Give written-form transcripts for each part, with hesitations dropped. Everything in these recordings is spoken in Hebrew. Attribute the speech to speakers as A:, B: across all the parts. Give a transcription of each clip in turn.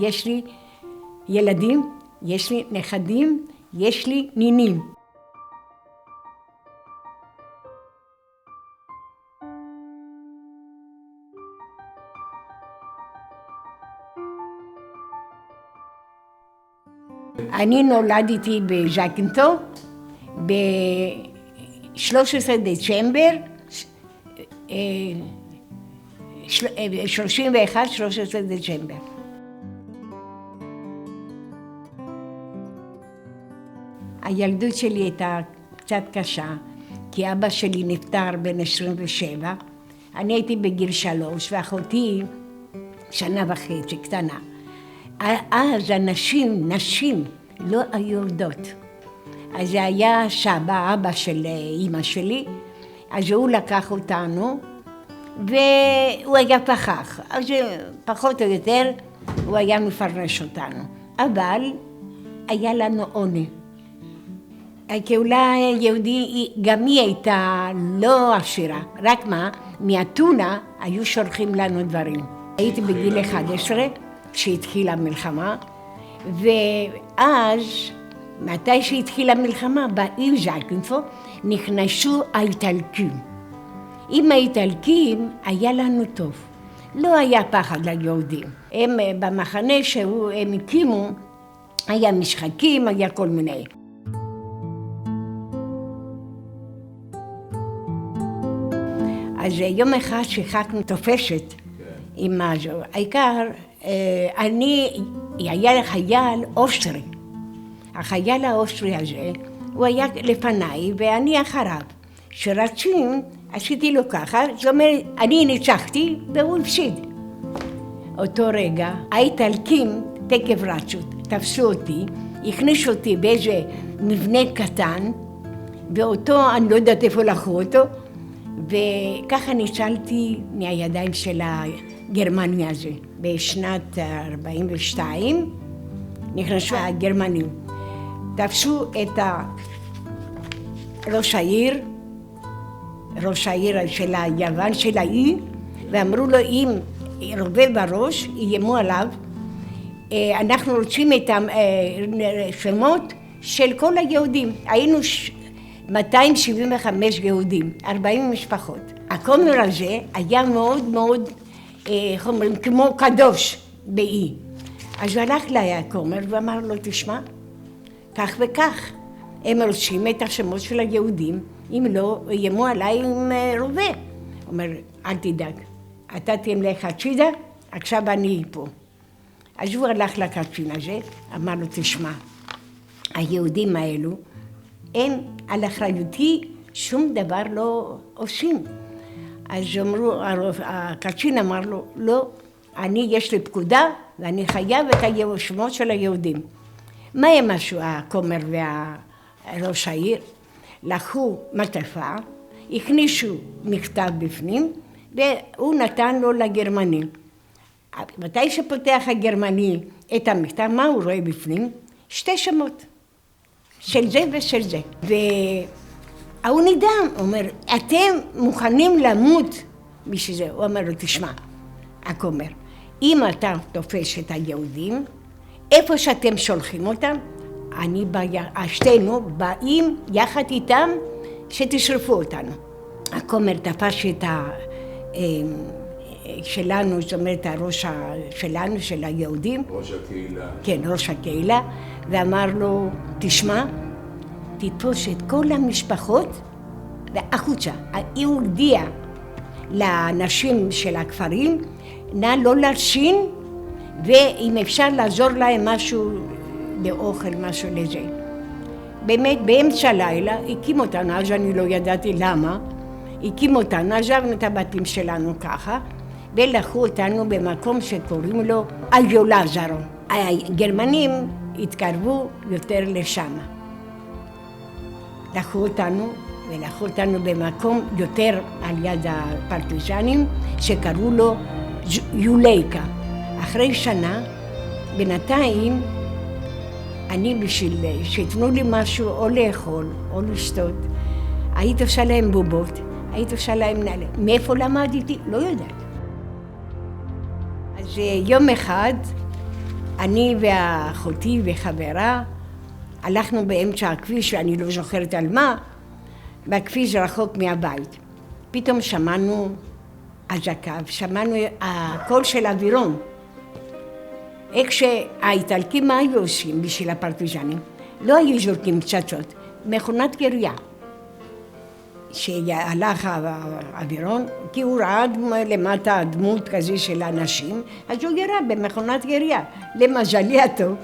A: יש לי ילדים, יש לי נכדים, יש לי נינים. אני נולדתי בז'קינטו ב-13 דצמבר 13 דצמבר. הילדות שלי הייתה קצת קשה, כי אבא שלי נפטר בן 27, אני הייתי בגיל 3 ואחותי 1.5 שנה קטנה. אז נשים לא היו יולדות. אז זה היה סבא, אבא של אמא שלי, אז הוא לקח אותנו, והוא היה פחח, אז פחות או יותר הוא היה מפרנס אותנו. אבל היה לנו עוני. הקהילה היהודית, גם היא הייתה לא עשירה, רק מה, מאתונה היו שולחים לנו דברים. הייתי בגיל 11, כשהתחילה המלחמה, ואז, מתי שהתחילה המלחמה, בעיר ז'קינטו נכנסו האיטלקים. עם האיטלקים היה לנו טוב, לא היה פחד ליהודים. הם במחנה שהם הקימו, היה משחקים, היה כל מיני. אז יום אחד שיחקנו תופשת עם משהו. העיקר, היה חייל אוסטרי. החייל האוסטרי הזה, הוא היה לפניי ואני אחריו. שרצים, עשיתי לו ככה, זאת אומרת, אני ניצחתי והוא הפסיד. אותו רגע, האיטלקים תקף רצו, תפסו אותי, הכניסו אותי באיזה מבנה קטן, ואותו, אני לא יודעת איפה לקחו אותו, וככה ניצלתי מהידיים של הגרמני הזה. בשנת 42 נכנסו הגרמנים. תפסו את ראש העיר של היוון, של האי, ואמרו לו אם רובה בראש, איימו עליו, אנחנו רוצים את השמות של כל היהודים. היינו 275 יהודים, 40 משפחות. הכומר הזה היה מאוד מאוד, איך אומרים, כמו קדוש באי. אז הוא הלך לכומר ואמר לו, תשמע, כך וכך, הם רוצים את השמות של היהודים, אם לא, איימו עליי עם רובה. הוא אומר, אל תדאג, אתה תמלך הצידה, עכשיו אני פה. אז הוא הלך לקצין הזה, אמר לו, תשמע, היהודים האלו, הם על אחריותי שום דבר לא עושים. אז הקצין אמר לו, לא, יש לי פקודה ואני חייב את השמות של היהודים. מה הם עשו הכומר והראש העיר? לקחו מטפה, הכניסו מכתב בפנים והוא נתן לו לגרמנים. מתי שפותח הגרמני את המכתב, מה הוא רואה בפנים? 2 שמות. של זה ושל זה. והוא נדהם, הוא אומר, אתם מוכנים למות בשביל זה. הוא אומר לו, תשמע, הכומר, אם אתה תופס את היהודים, איפה שאתם שולחים אותם, שתינו באים יחד איתם שתשרפו אותנו. הכומר תפס את שלנו, זאת אומרת, הראש שלנו, של היהודים.
B: ראש הקהילה.
A: כן, ראש הקהילה, ואמר לו, תשמע, תתפוס את כל המשפחות והחוצה. היא הודיעה לאנשים של הכפרים, נא לא להרשים, ואם אפשר לעזור להם משהו לאוכל, משהו לזה. באמת, באמצע הלילה, הקים אותנו, אז אני לא ידעתי למה, הקים אותנו, עזבנו את הבתים שלנו ככה, ולקחו אותנו במקום שקוראים לו אליו לזרו. הגרמנים התקרבו יותר לשם. לקחו אותנו במקום יותר על יד הפרטיזנים, שקראו לו יוליקה. אחרי שנה, בינתיים, אני בשביל שיתנו לי משהו או לאכול או לשתות, הייתי עושה להם בובות, הייתי עושה להם נעלה. מאיפה למדתי? לא יודעת. אז יום אחד אני ואחותי וחברה, הלכנו באמצע הכביש, אני לא זוכרת על מה, בכביש רחוק מהבית. פתאום שמענו אזעקה, שמענו הקול של אווירון. איך שהאיטלקים, מה היו עושים בשביל הפרטיזנים? לא היו זורקים פצצות, מכונת ירייה. שהלך האווירון, כי הוא ראה למטה דמות כזה של אנשים, אז הוא ירה במכונת ירייה. למזלי הטוב,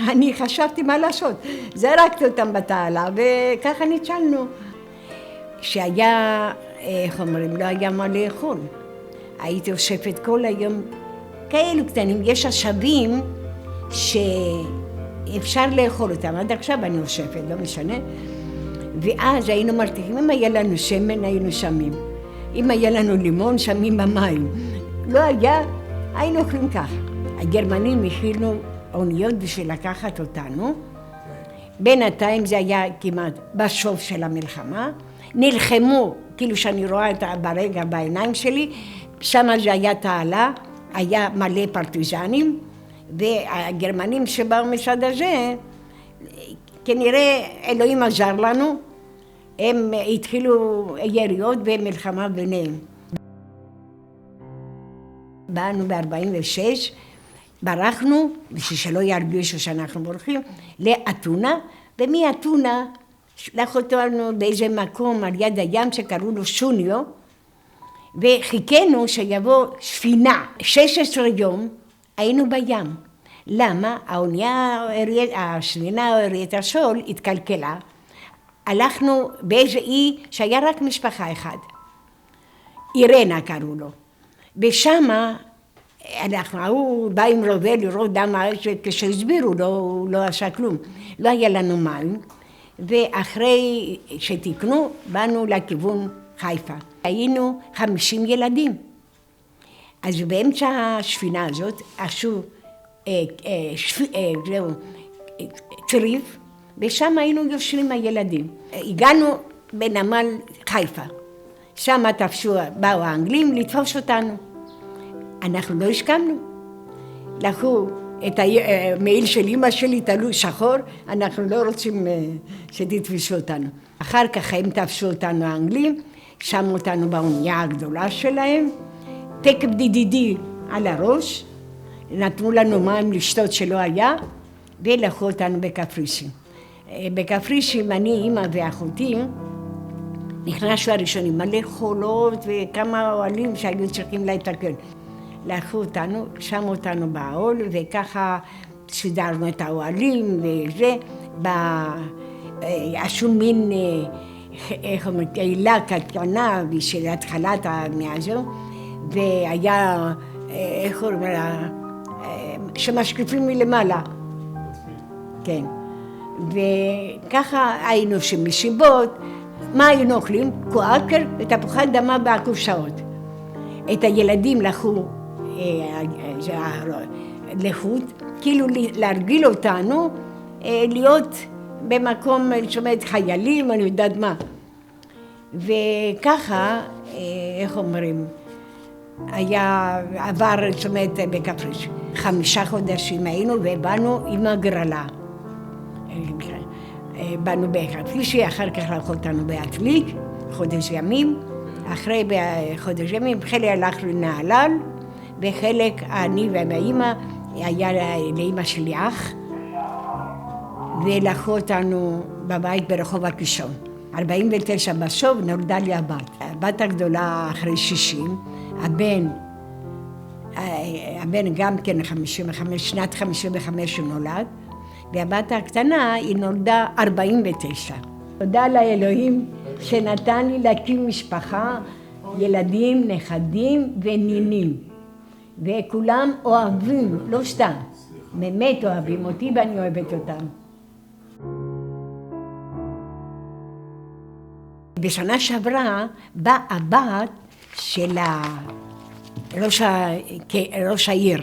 A: אני חשבתי מה לעשות. זרקתי אותם בתעלה וככה ניצלנו. כשהיה, איך אומרים, לא היה מה לאכול. הייתי אוספת כל היום כאלו קטנים. יש עשבים שאפשר לאכול אותם. עד עכשיו אני אוספת, לא משנה. ואז היינו מרתיחים, אם היה לנו שמן היינו שמים. אם היה לנו לימון שמים במים. לא היה, היינו אוכלים ככה. הגרמנים הכינו אוניות בשביל לקחת אותנו. בינתיים זה היה כמעט בסוף של המלחמה. נלחמו, כאילו שאני רואה את ברגע בעיניים שלי, שם זה היה תעלה, היה מלא פרטיזנים, והגרמנים שבאו מצד הזה, כנראה אלוהים עזר לנו, הם התחילו יריות ומלחמה ביניהם. באנו ב-46, ברחנו, בשביל שלא ירגישו שאנחנו בורחים, לאתונה, ומאתונה שלח אותנו באיזה מקום על יד הים שקראו לו שוניו, וחיכינו שיבוא ספינה. 16 יום היינו בים. למה? הספינה ארית הסול התקלקלה. הלכנו באיזה אי שהיה רק משפחה אחת. אירנה קראו לו. ושמה הוא בא עם רובה לראות דם האש, וכשהסבירו לו, הוא לא עשה כלום. לא היה לנו מים, ואחרי שתיקנו, באנו לכיוון חיפה. היינו 50 ילדים. אז באמצע השפינה הזאת עשו צריף, ושם היינו יושבים הילדים. הגענו בנמל חיפה. שם באו האנגלים לתפוס אותנו. אנחנו לא הסכמנו. לקחו את המעיל של אמא שלי, תלו שחור, אנחנו לא רוצים שתתפסו אותנו. אחר כך הם תפסו אותנו האנגלים, שמו אותנו באונייה הגדולה שלהם, תקף דידידי על הראש, נתנו לנו מים לשתות שלא היה, ולקחו אותנו בקפריסין. בקפריסין אני, אמא ואחותי, נכנסנו הראשונים, מלא חולות וכמה אוהלים שהיו צריכים לתקן. לקחו אותנו, שמו אותנו באוהל, וככה סידרנו את האוהלים וזה, עשו מין, איך אומרים, קהילה קטנה בשביל התחלת המאה, והיה, איך אומרים, שמשקיפים מלמעלה. כן. וככה היינו שמסיבות, מה היינו אוכלים? קואקר ותפוחי אדמה בקופסאות. את הילדים לקחו לחוט, כאילו להרגיל אותנו להיות במקום, זאת אומרת, חיילים, אני יודעת מה. וככה, איך אומרים, עבר, זאת אומרת, בקפריסין. 5 חודשים היינו ובאנו עם הגרלה. באנו בקפריסין, אחר כך לקחו אותנו בעתלית, חודש ימים. אחרי חודש ימים, חלק הלכנו לנהלל, וחלק אני והאמא, היה לאמא שלי אח, ולקחו אותנו בבית ברחוב הקישון. 49 בסוף נולדה לי הבת. הבת הגדולה אחרי 60, הבן גם כן 55, שנת 55 הוא נולד, והבת הקטנה היא נולדה 49. תודה לאלוהים שנתן לי להקים משפחה, ילדים, נכדים ונינים. וכולם אוהבים, לא סתם, באמת אוהבים אותי ואני אוהבת אותם. בשנה שעברה באה הבת של ראש העיר.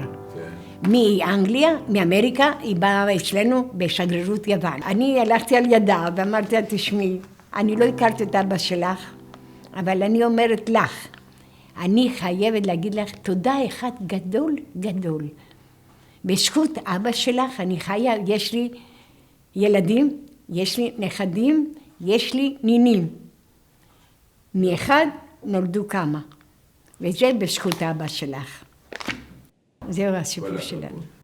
A: מאנגליה, מאמריקה, היא באה אצלנו בשגרירות יוון. אני הלכתי על ידה ואמרתי לה, תשמעי, אני לא הכרתי את אבא שלך, אבל אני אומרת לך, אני חייבת להגיד לך תודה אחד גדול גדול, בזכות אבא שלך אני חיה, יש לי ילדים, יש לי נכדים, יש לי נינים. מאחד נולדו כמה, וזה בזכות אבא שלך. זהו הסיפור שלנו.